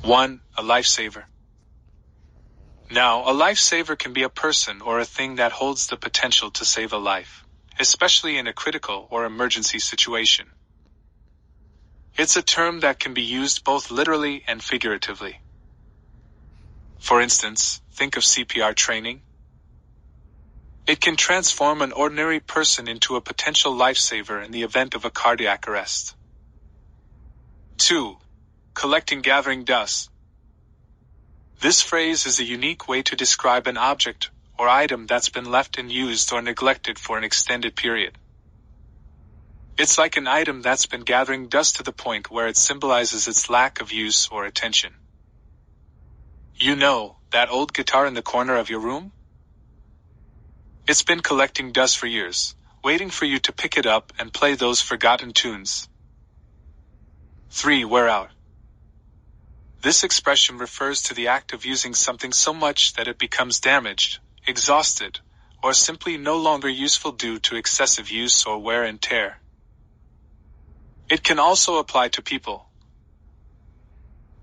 1. A lifesaver. Now, a lifesaver can be a person or a thing that holds the potential to save a life, especially in a critical or emergency situation. It's a term that can be used both literally and figuratively. For instance, think of CPR training. It can transform an ordinary person into a potential lifesaver in the event of a cardiac arrest. 2. Gathering dust. This phrase is a unique way to describe an object or item that's been left unused or neglected for an extended period. It's like an item that's been gathering dust to the point where it symbolizes its lack of use or attention. You know, that old guitar in the corner of your room? It's been collecting dust for years, waiting for you to pick it up and play those forgotten tunes. 3. Wear out. This expression refers to the act of using something so much that it becomes damaged, exhausted, or simply no longer useful due to excessive use or wear and tear. It can also apply to people,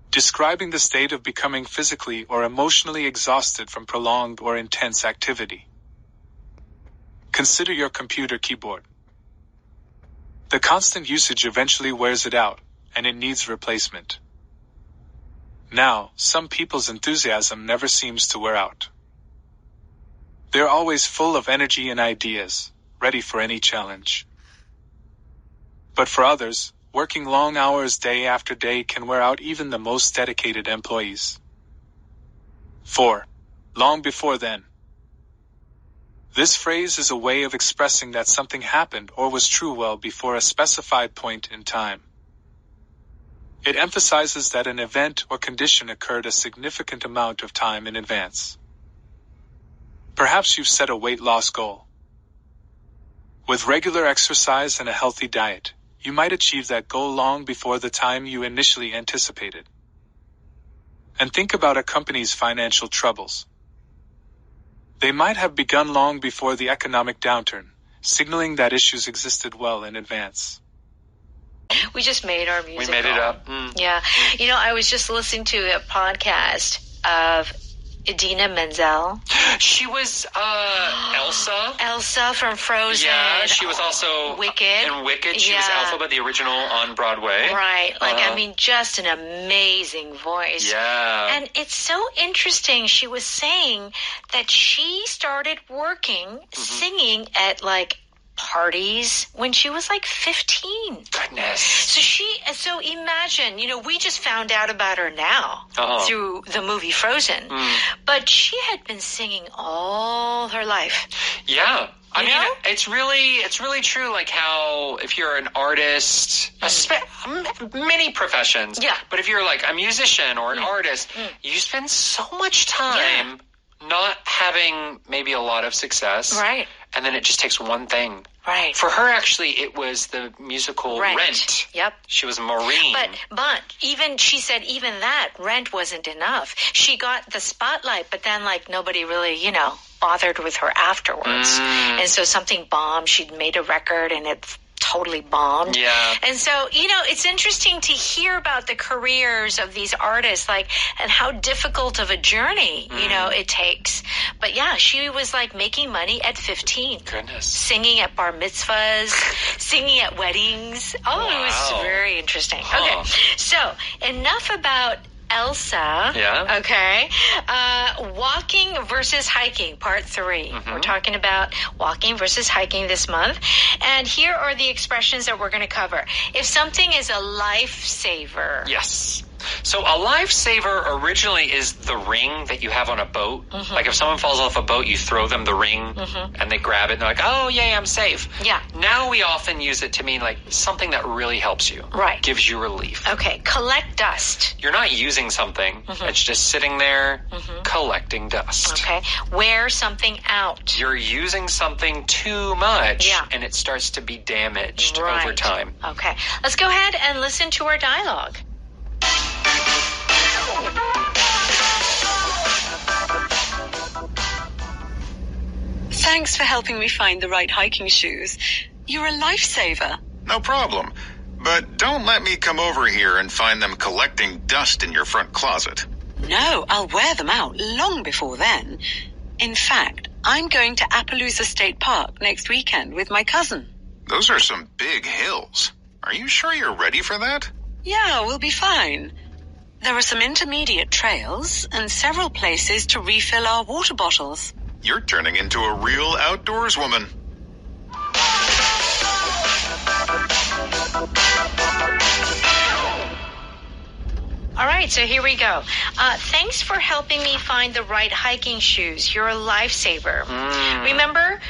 describing the state of becoming physically or emotionally exhausted from prolonged or intense activity. Consider your computer keyboard. The constant usage eventually wears it out, and it needs replacement. Now, some people's enthusiasm never seems to wear out. They're always full of energy and ideas, ready for any challenge. But for others, working long hours day after day can wear out even the most dedicated employees. 4. Long before then. This phrase is a way of expressing that something happened or was true well before a specified point in time. It emphasizes that an event or condition occurred a significant amount of time in advance. Perhaps you've set a weight loss goal. With regular exercise and a healthy diet, you might achieve that goal long before the time you initially anticipated. And think about a company's financial troubles. They might have begun long before the economic downturn, signaling that issues existed well in advance. We just made our music. We made it up. Yeah. You know, I was just listening to a podcast of Idina Menzel. She was Elsa. Elsa from Frozen. Yeah, she was also Wicked. In Wicked. She was Elphaba, the original on Broadway. Right. I mean, just an amazing voice. Yeah. And it's so interesting. She was saying that she started working, singing at parties when she was 15. Goodness. So imagine, we just found out about her now through the movie Frozen, but she had been singing all her life. Yeah. I mean, it's really true, how if you're an artist, many professions, but if you're a musician or an artist, you spend so much time not having maybe a lot of success. Right. And then it just takes one thing. Right. For her, actually, it was the musical Rent. Yep. She was Maureen. But she said even that, Rent wasn't enough. She got the spotlight, but then nobody really, bothered with her afterwards. And so something bombed. She'd made a record and it totally bombed. Yeah. And so, it's interesting to hear about the careers of these artists, and how difficult of a journey, it takes. But yeah, she was making money at 15. Goodness. Singing at bar mitzvahs, singing at weddings. Oh, wow. It was very interesting. Huh. Okay. So, enough about Elsa. Yeah. Okay. Walking versus hiking, part 3. We're talking about walking versus hiking this month. And here are the expressions that we're going to cover. If something is a lifesaver. Yes. So a lifesaver originally is the ring that you have on a boat. If someone falls off a boat, you throw them the ring and they grab it and they're like, oh, yay, I'm safe. Yeah. Now we often use it to mean something that really helps you. Right. Gives you relief. Okay. Collect dust. You're not using something. It's just sitting there collecting dust. Okay. Wear something out. You're using something too much and it starts to be damaged over time. Okay. Let's go ahead and listen to our dialogue. Thanks for helping me find the right hiking shoes. You're a lifesaver. No problem. But don't let me come over here and find them collecting dust in your front closet. No, I'll wear them out long before then. In fact, I'm going to Appaloosa State Park next weekend with my cousin. Those are some big hills. Are you sure you're ready for that? Yeah, we'll be fine. There are some intermediate trails and several places to refill our water bottles. You're turning into a real outdoors woman. All right, so here we go. Thanks for helping me find the right hiking shoes. You're a lifesaver. Remember,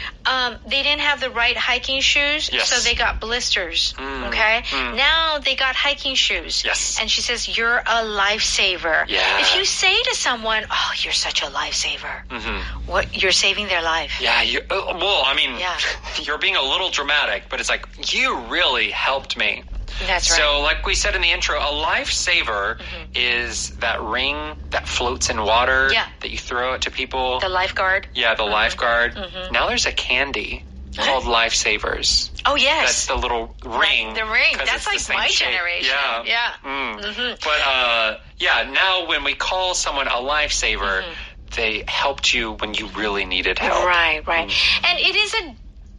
they didn't have the right hiking shoes, so they got blisters, okay? Now they got hiking shoes. Yes. And she says, you're a lifesaver. Yeah. If you say to someone, oh, you're such a lifesaver, what, you're saving their life. Yeah, you're being a little dramatic, but it's like, you really helped me. That's right. So like we said in the intro, a lifesaver is that ring that floats in water that you throw it to people. The lifeguard. Yeah, the lifeguard. Now there's a candy called Lifesavers. Oh, yes. That's the little ring. The ring. That's like my generation. Yeah. But now when we call someone a lifesaver, they helped you when you really needed help. Right. And it is a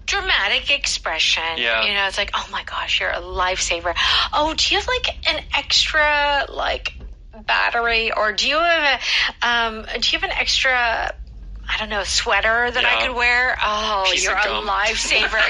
dramatic expression. Yeah. You know, it's like, oh my gosh, you're a lifesaver. Oh, do you have like an extra like battery, or do you have an extra, I don't know, sweater that I could wear? Oh, Piece you're of a gum. lifesaver.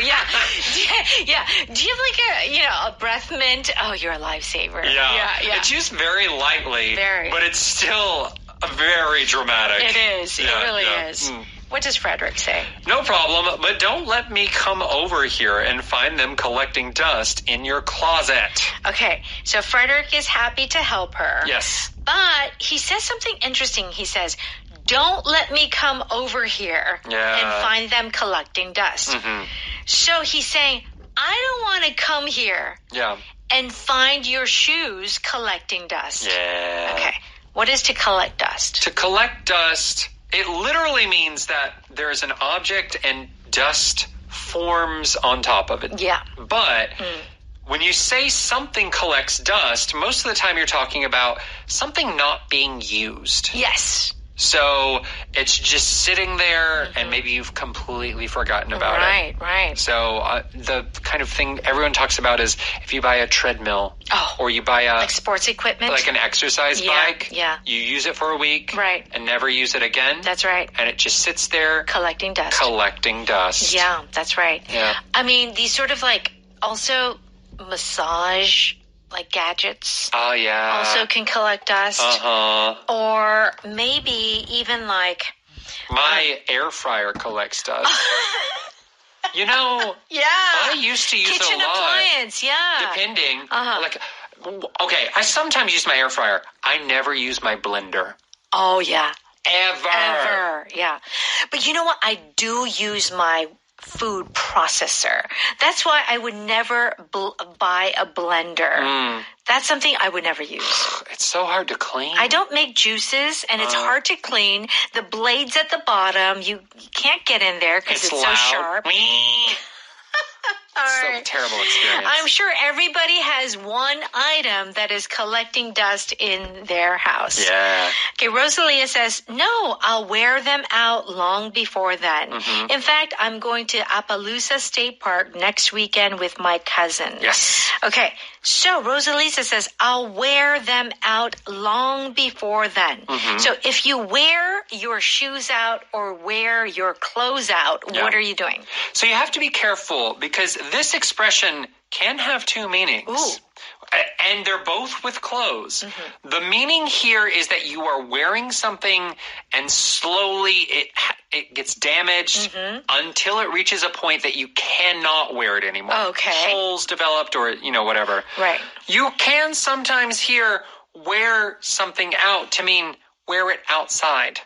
Yeah. Do you have like a breath mint? Oh, you're a lifesaver. Yeah. It's used very lightly, Very. but it's still very dramatic. It is. It really is. What does Frederick say? No problem, but don't let me come over here and find them collecting dust in your closet. Okay, so Frederick is happy to help her. Yes. But he says something interesting. He says, don't let me come over here and find them collecting dust. So he's saying, I don't want to come here and find your shoes collecting dust. Yeah. Okay, what is to collect dust? To collect dust, it literally means that there is an object and dust forms on top of it. Yeah. But when you say something collects dust, most of the time you're talking about something not being used. Yes. So it's just sitting there and maybe you've completely forgotten about it. Right. So the kind of thing everyone talks about is if you buy a treadmill or you buy like sports equipment, like an exercise bike, you use it for a week and never use it again. That's right. And it just sits there collecting dust. Yeah, that's right. Yeah. I mean, these sort of like also massage like gadgets also can collect dust. Or maybe even like my air fryer collects dust. You know, I used to use kitchen it a lot. appliance, depending. Like, okay, I sometimes use my air fryer. I never use my blender. Oh yeah, ever. Yeah. But you know what? I do use my food processor. That's why I would never buy a blender. That's something I would never use. It's so hard to clean. I don't make juices, and it's hard to clean. The blade's at the bottom. You can't get in there because it's so sharp. So terrible experience. I'm sure everybody has one item that is collecting dust in their house. Yeah. Okay, Rosalia says, no, I'll wear them out long before then. In fact, I'm going to Appaloosa State Park next weekend with my cousin. Yes. Okay, so Rosalisa says, I'll wear them out long before then. So if you wear your shoes out or wear your clothes out, what are you doing? So you have to be careful because this expression can have two meanings. Ooh. And they're both with clothes. The meaning here is that you are wearing something and slowly it gets damaged until it reaches a point that you cannot wear it anymore. Okay. Holes developed or, whatever. Right. You can sometimes hear wear something out to mean wear it outside.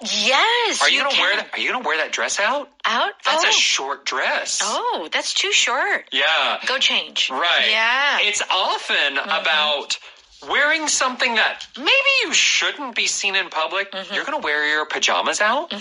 Yes, Are you gonna wear that? Are you gonna wear that dress out? Out? That's a short dress. Oh, that's too short. Yeah. Go change. Right. Yeah. It's often about wearing something that maybe you shouldn't be seen in public. You're gonna wear your pajamas out.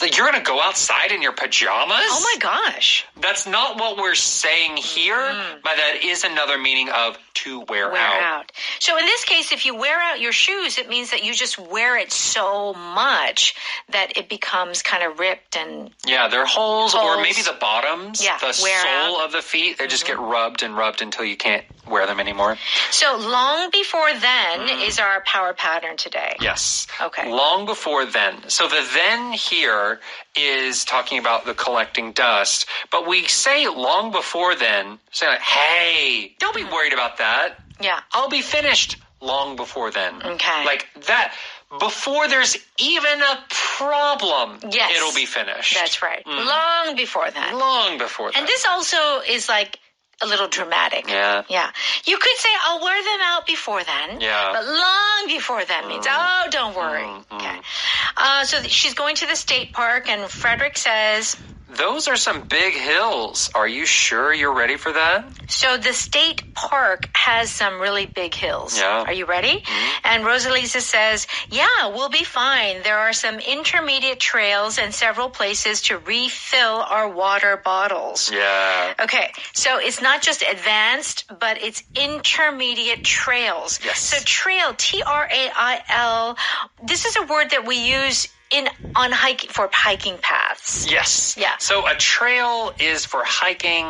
You're going to go outside in your pajamas? Oh my gosh. That's not what we're saying here, but that is another meaning of to wear out. So in this case, if you wear out your shoes, it means that you just wear it so much that it becomes kind of ripped and... Yeah, there are holes, or maybe the bottoms, the sole of the feet, they just get rubbed and rubbed until you can't wear them anymore. So long before then is our power pattern today. Yes. Okay. Long before then. So the then here is talking about the collecting dust, but we say long before then, say like, hey, don't be worried about that. Yeah. I'll be finished long before then. Okay. Like that, before there's even a problem, yes, it'll be finished. That's right. Long before then. Long before then. And this also is like a little dramatic. Yeah. Yeah. You could say, I'll wear them out before then. Yeah. But long before then means, oh, don't worry. Okay. So she's going to the state park, and Frederick says... Those are some big hills. Are you sure you're ready for that? So the state park has some really big hills. Yeah. Are you ready? And Rosalisa says, yeah, we'll be fine. There are some intermediate trails and several places to refill our water bottles. Yeah. Okay, so it's not just advanced, but it's intermediate trails. Yes. So trail, T-R-A-I-L, this is a word that we use on hiking for hiking paths. Yes. Yeah. So a trail is for hiking.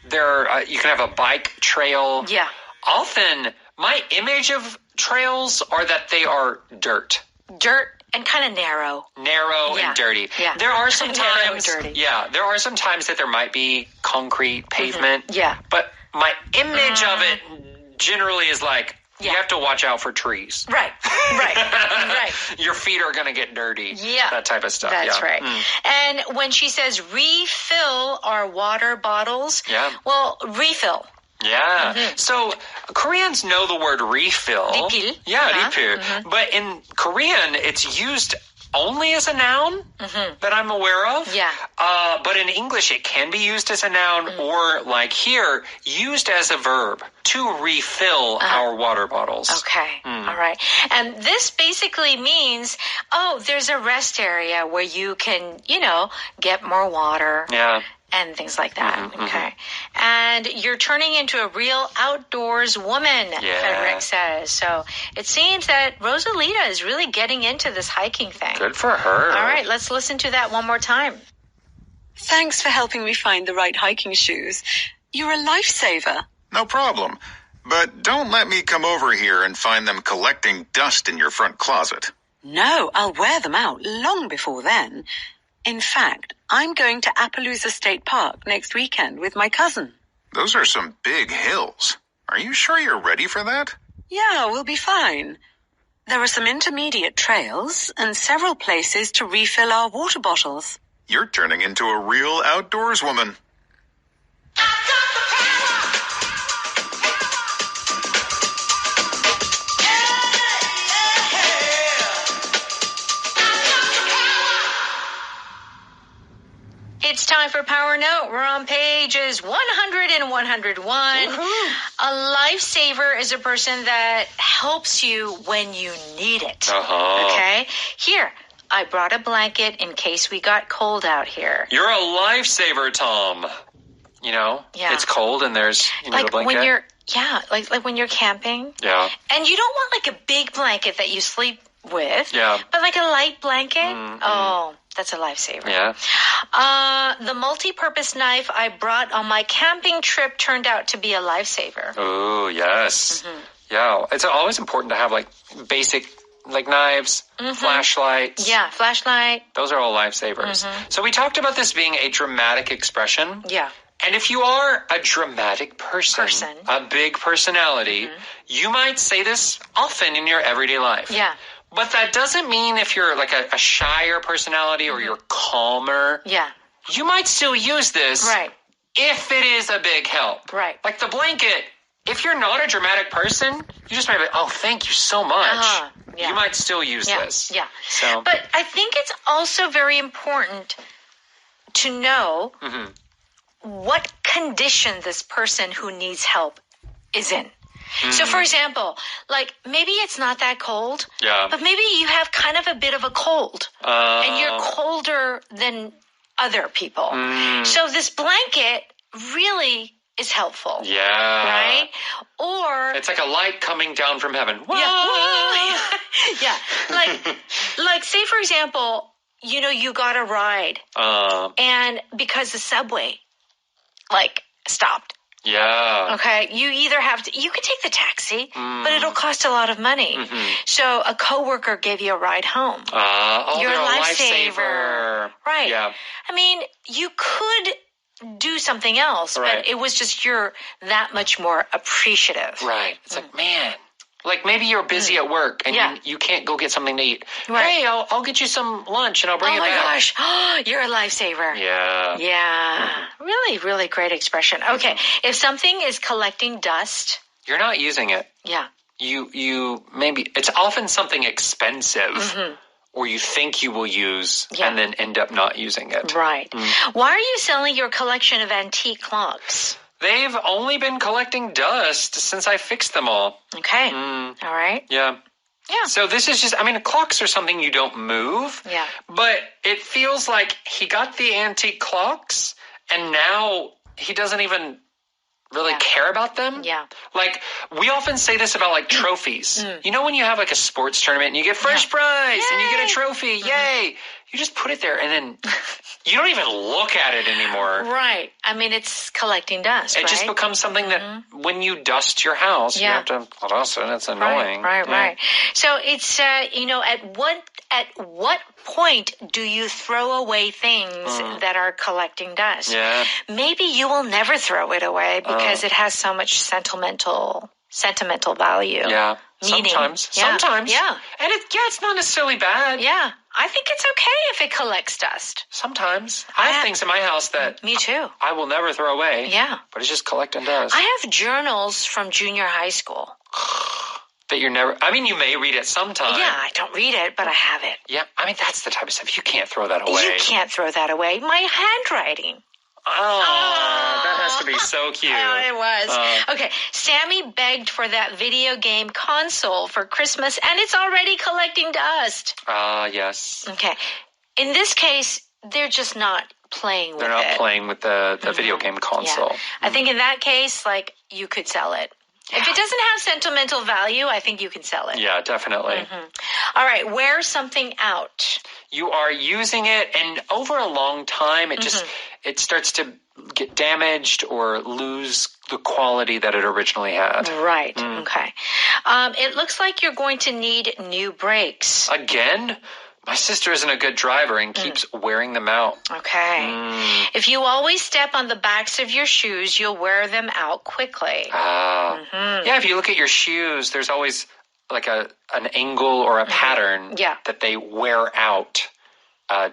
You can have a bike trail. Yeah. Often, my image of trails are that they are dirt. Dirt and kind of narrow. Narrow and dirty. Yeah. There are some Narrow and times. dirty. Yeah. There are some times that there might be concrete pavement. Yeah. But my image of it generally is like, you have to watch out for trees. Right. Right. Your feet are going to get dirty. Yeah. That type of stuff. That's right. And when she says refill our water bottles, well, refill. Yeah. So Koreans know the word refill. Refill. Yeah, refill. But in Korean, it's used only as a noun that I'm aware of. Yeah. But in English, it can be used as a noun or, like here, used as a verb to refill our water bottles. Okay. All right. And this basically means, there's a rest area where you can, get more water. Yeah. And things like that. Okay. And you're turning into a real outdoors woman, Frederick says. So it seems that Rosalita is really getting into this hiking thing. Good for her. All right, let's listen to that one more time. Thanks for helping me find the right hiking shoes. You're a lifesaver. No problem. But don't let me come over here and find them collecting dust in your front closet. No, I'll wear them out long before then. In fact, I'm going to Appaloosa State Park next weekend with my cousin. Those are some big hills. Are you sure you're ready for that? Yeah, we'll be fine. There are some intermediate trails and several places to refill our water bottles. You're turning into a real outdoors woman. It's time for Power Note. We're on pages 100 and 101. A lifesaver is a person that helps you when you need it. Okay? Here, I brought a blanket in case we got cold out here. You're a lifesaver, Tom. It's cold and there's a blanket. When you're, like when you're camping. Yeah. And you don't want like a big blanket that you sleep with. Yeah. But like a light blanket. Oh, that's a lifesaver. Yeah. The multi-purpose knife I brought on my camping trip turned out to be a lifesaver. Oh, yes. Yeah. It's always important to have like basic like knives, flashlights. Yeah, flashlight. Those are all lifesavers. So we talked about this being a dramatic expression. Yeah. And if you are a dramatic person, a big personality, you might say this often in your everyday life. Yeah. But that doesn't mean if you're like a shyer personality or you're calmer. Yeah. You might still use this. Right. If it is a big help. Right. Like the blanket. If you're not a dramatic person, you just might be like, oh, thank you so much. Yeah. You might still use this. Yeah. So. But I think it's also very important to know what condition this person who needs help is in. So, for example, like maybe it's not that cold, but maybe you have kind of a bit of a cold, and you're colder than other people. So this blanket really is helpful. Yeah. Right? Or it's like a light coming down from heaven. Yeah. Yeah. Like say for example, you got a ride, and because the subway, stopped. Yeah. Okay. You either you could take the taxi, but it'll cost a lot of money. So a coworker gave you a ride home. You're a a lifesaver. Right. Yeah. I mean, you could do something else, but it was just you're that much more appreciative. Right. It's like, man, like maybe you're busy at work and you can't go get something to eat. Right. Hey, I'll get you some lunch and I'll bring it back. Oh my gosh, you're a lifesaver. Yeah. Yeah. Really, really great expression. Okay. If something is collecting dust, you're not using it. Yeah. You maybe it's often something expensive. Or you think you will use and then end up not using it. Right. Why are you selling your collection of antique clocks? They've only been collecting dust since I fixed them all. Okay. All right. Yeah. Yeah. So this is just, clocks are something you don't move. Yeah. But it feels like he got the antique clocks and now he doesn't even really care about them. Yeah. Like, we often say this about, trophies. You know when you have, a sports tournament and you get first prize and you get a trophy, yay! You just put it there and then you don't even look at it anymore. Right. it's collecting dust, It just becomes something that when you dust your house, you have to dust it. It's annoying. Right. So it's, at what point do you throw away things that are collecting dust? Yeah. Maybe you will never throw it away because it has so much sentimental value. Yeah. Meaning. Sometimes. Yeah. And it's not necessarily bad. Yeah. I think it's okay if it collects dust. Sometimes. I have things in my house that Me too. I will never throw away. Yeah. But it's just collecting dust. I have journals from junior high school. That you're never... you may read it sometime. Yeah, I don't read it, but I have it. Yeah, that's the type of stuff. You can't throw that away. You can't throw that away. My handwriting. Oh, that has to be so cute. It was. Okay, Sammy begged for that video game console for Christmas, and it's already collecting dust. Yes. Okay. In this case, they're just not playing with it. They're not playing with the video game console. Yeah. I think in that case, you could sell it. Yeah. If it doesn't have sentimental value, I think you can sell it. Yeah, definitely. All right, wear something out. You are using it, and over a long time, it starts to get damaged or lose the quality that it originally had. Right. Okay. It looks like you're going to need new brakes. Again? My sister isn't a good driver and keeps wearing them out. Okay. If you always step on the backs of your shoes, you'll wear them out quickly. Yeah, if you look at your shoes, there's always an angle or a pattern that they wear out.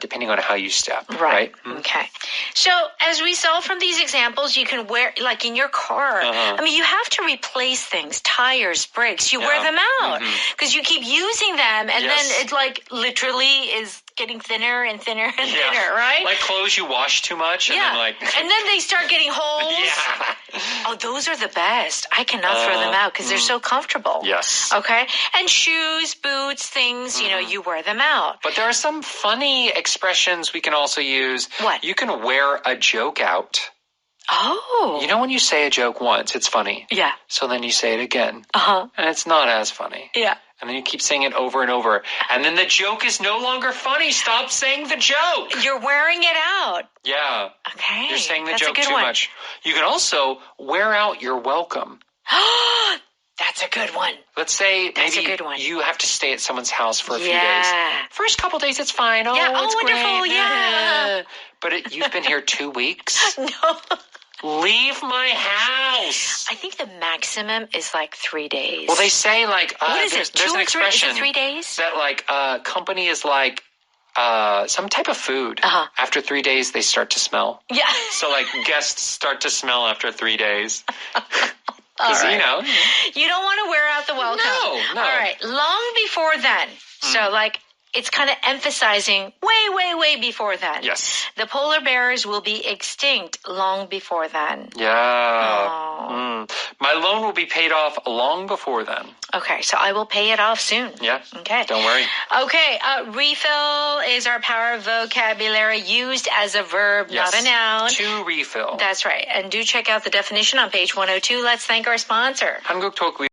Depending on how you step, right? Okay. So as we saw from these examples, you can wear, in your car, you have to replace things, tires, brakes, you wear them out because you keep using them and then it literally is getting thinner and thinner and thinner, right? Like clothes you wash too much and then and then they start getting holes. Oh, those are the best. I cannot throw them out because they're so comfortable. Yes. Okay. And shoes, boots, things, you wear them out. But there are some funny expressions we can also use. What? You can wear a joke out. Oh. You know when you say a joke once, it's funny. Yeah. So then you say it again. And it's not as funny. Yeah. And then you keep saying it over and over. And then the joke is no longer funny. Stop saying the joke. You're wearing it out. Yeah. Okay. You're saying the joke too much. You can also wear out your welcome. That's a good one. Let's say maybe you have to stay at someone's house for a few days. Yeah. First couple days, it's fine. Oh, it's wonderful. great. Yeah. But you've been here 2 weeks? No. Leave my house. I think the maximum is 3 days. Well, they say what is it? There's an expression Is it 3 days? That a company is some type of food. After 3 days, they start to smell. Yeah. So guests start to smell after 3 days. Because, You don't want to wear out the welcome. No. All right. Long before then. So, it's kind of emphasizing way before then. Yes. The polar bears will be extinct long before then. Yeah. My loan will be paid off long before then. Okay, so I will pay it off soon. Yeah. Okay. Don't worry. Okay, refill is our power vocabulary used as a verb, Yes. not a noun. To refill. That's right. And do check out the definition on page 102. Let's thank our sponsor. 한국 톡